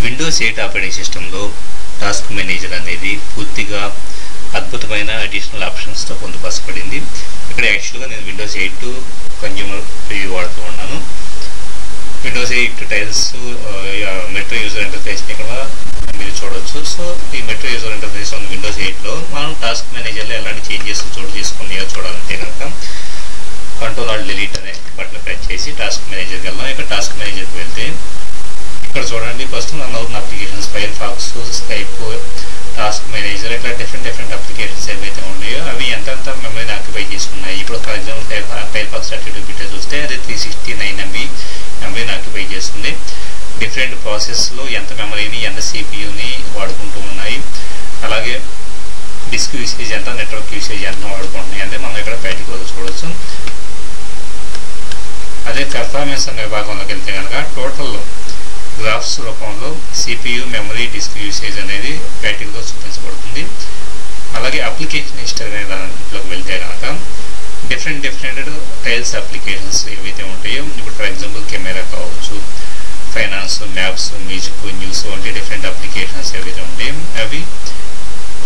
Windows 8 operating సిస్టంలో task manager అనేది పూర్తిగా అద్భుతమైన అడిషనల్ ఆప్షన్స్తో పొందుపరచబడింది. ఇక్కడ యాక్చువల్గా నేను విండోస్ 8 కన్జ్యూమర్ ప్రివ్యూ వాడుతూ ఉన్నాను. విండోస్ 8 టైల్స్ మెట్రో యూజర్ ఇంటర్ఫేస్ని ఇక్కడ మీరు చూడవచ్చు. సో ఈ మెట్రో యూజర్ ఇంటర్ఫేస్ ఉన్న విండోస్ 8లో మనం టాస్క్ మేనేజర్లో ఎలాంటి చేంజెస్ చోటు చేసుకున్నాయో చూడాలంటే కనుక Ctrl+Alt+Delete అనే బటన్ ప్రెస్ చేసి టాస్క్ మేనేజర్కి వెళ్దాం. ఇక్కడ టాస్క్ మేనేజర్కి వెళ్తే ఇక్కడ చూడండి ప్రస్తుతం రన్ అవుతున్న applications Firefox, Skype, task manager ఇట్లా డిఫరెంట్ అప్లికేషన్స్ ఏవైతే ఉన్నాయో అవి ఎంత మెమరీని ఆక్యుపై చేసుకున్నాయి. ఇప్పుడు for example Firefox 32 bit చూస్తే అది 369 MB మెమరీని ఆక్యుపై చేస్తుంది. డిఫరెంట్ ప్రాసెస్లో ఎంత మెమరీని ఎంత సిపియూని వాడుకుంటూ ఉన్నాయి, అలాగే డిస్క్ యూసేజ్ ఎంత, నెట్వర్క్ యూసేజ్ ఎంత వాడుకుంటున్నాయి అంటే మనం ఇక్కడ ప్రాక్టికల్గా చూడవచ్చు. అదే పెర్ఫార్మెన్స్ అనే భాగంలోకి వెళ్తే కనుక టోటల్ గ్రాఫ్స్ రూపంలో సిపియు, మెమరీ, డిస్క్ యూసేజ్ అనేది ప్రాక్టికల్గా చూపించబడుతుంది. అలాగే అప్లికేషన్ హిస్టరీ అనే దాంట్లోకి వెళ్తే కనుక డిఫరెంట్ టైల్స్ అప్లికేషన్స్ ఏవైతే ఉంటాయో ఇప్పుడు ఫర్ ఎగ్జాంపుల్ కెమెరా కావచ్చు, ఫైనాన్స్, మ్యాప్స్, మ్యూజిక్, న్యూస్ వంటి డిఫరెంట్ అప్లికేషన్స్ ఏవైతే ఉంటాయో అవి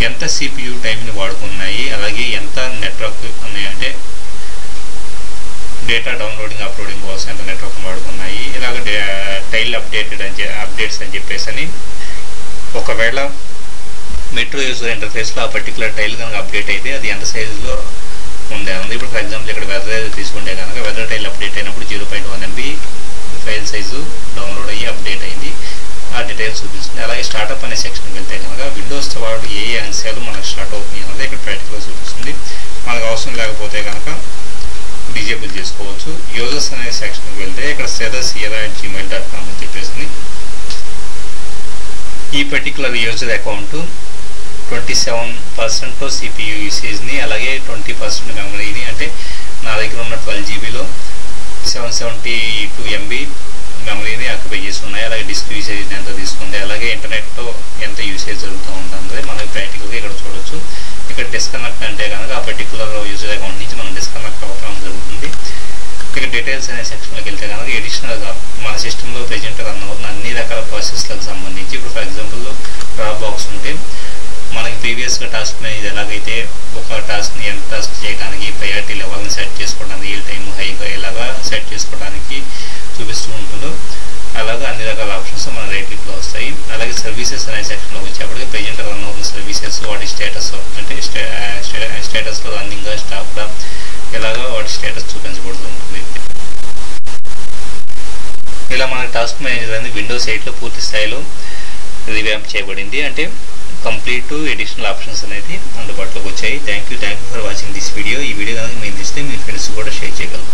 ఎంత సిపియు టైంని వాడుకున్నాయి, అలాగే ఎంత నెట్వర్క్ అంటే డేటా డౌన్లోడింగ్ అప్లోడింగ్ కోసం ఎంత నెట్వర్క్ వాడుకున్నాయి, ఇలాగ టైల్ అప్డేట్స్ అని చెప్పేసి ఒకవేళ మెట్రో యూజర్ ఇంటర్ఫేస్లో ఆ పర్టికులర్ టైల్ కనుక అప్డేట్ అయితే అది ఎంత సైజులో ఉంది. ఇప్పుడు ఫర్ ఎగ్జాంపుల్ ఇక్కడ వెదర్ తీసుకుంటే కనుక వెదర్ టైల్ అప్డేట్ అయినప్పుడు 0.1 MB ఫైల్ సైజు డౌన్లోడ్ అయ్యి అప్డేట్ అయింది, ఆ డీటెయిల్స్ చూపిస్తుంది. అలాగే స్టార్ట్అప్ అనే సెక్షన్కి వెళ్తే కనుక విండోస్తో వాడు ఏ అంశాలు మనకు స్టార్ట్ అవుతున్నాయి అన్నది ఇక్కడ ప్రాక్టికల్గా చూపిస్తుంది. మనకు అవసరం లేకపోతే కనుక డిజేబుల్ చేసుకోవచ్చు. యూజర్స్ అనే సెక్షన్కి వెళ్తే ఇక్కడ sierra@gmail.com అని చెప్పేసి ఈ పర్టికులర్ యూజర్ అకౌంట్ 27% సిపియు యూసేజ్ని అలాగే 20% మెమరీని అంటే నా దగ్గర ఉన్న 12 GBలో 772 MB మెమరీని ఆక్యుపై చేస్తున్నాయి. అలాగే డిస్క్ యూసేజ్ ఎంత తీసుకుంది, అలాగే ఇంటర్నెట్తో ఎంత యూసేజ్ జరుగుతూ ఉంటుంది మనకి ప్రాక్టికల్గా ఇక్కడ చూడవచ్చు. ఇక్కడ డిస్కనెక్ట్ అంటే కనుక ఆ పర్టికులర్ యూజర్ అకౌంట్ నుంచి మనం డిస్కనెక్ట్ అవ్వడం జరుగుతుంది. ఇక్కడ డీటెయిల్స్ అనే సెక్షన్లోకి వెళ్తే కనుక ఎడిషనల్గా మన సిస్టంలో ప్రెజెంట్ రన్ అవుతున్న అన్ని రకాల ప్రాసెస్లకు సంబంధించి ఇప్పుడు ఫర్ ఎగ్జాంపుల్ డ్రాప్ బాక్స్ ఉంటే మనకి ప్రీవియస్గా టాస్క్ మేనేజర్ ఎలాగైతే ఒక టాస్క్ని ఎంత టాస్క్ చేయడానికి ప్రయారిటీ లెవెల్ని సెట్ చేసుకోవడానికి రియల్ టైమ్ హైగా ఎలాగా సెట్ చేసుకోవడానికి చూపిస్తూ ఉంటుందో అలాగా అన్ని రకాల ఆప్షన్స్ మన రైట్ క్లిక్లో వస్తాయి. అలాగే సర్వీసెస్ అనే సెక్షన్లో వచ్చేప్పటికి ప్రెజెంట్ రన్ అవుతున్న సర్వీసెస్ వాటి స్టేటస్ అంటే స్టేటస్లో రన్నింగ్గా స్టాప్గా ఇలాగా వాటి స్టేటస్ చూపించబడుతూ ఉంటుంది. ఇలా మన టాస్క్ మేనేజర్ అనేది విండోస్ 8లో పూర్తి స్థాయిలో రివ్యాంప్ చేయబడింది. అంటే కంప్లీట్ ఎడిషనల్ ఆప్షన్స్ అనేది అందుబాటులోకి వచ్చాయి. Thank you for watching this video. ఈ వీడియో కనుక మీకు నచ్చితే మీ ఫ్రెండ్స్ కూడా షేర్ చేయగలరు.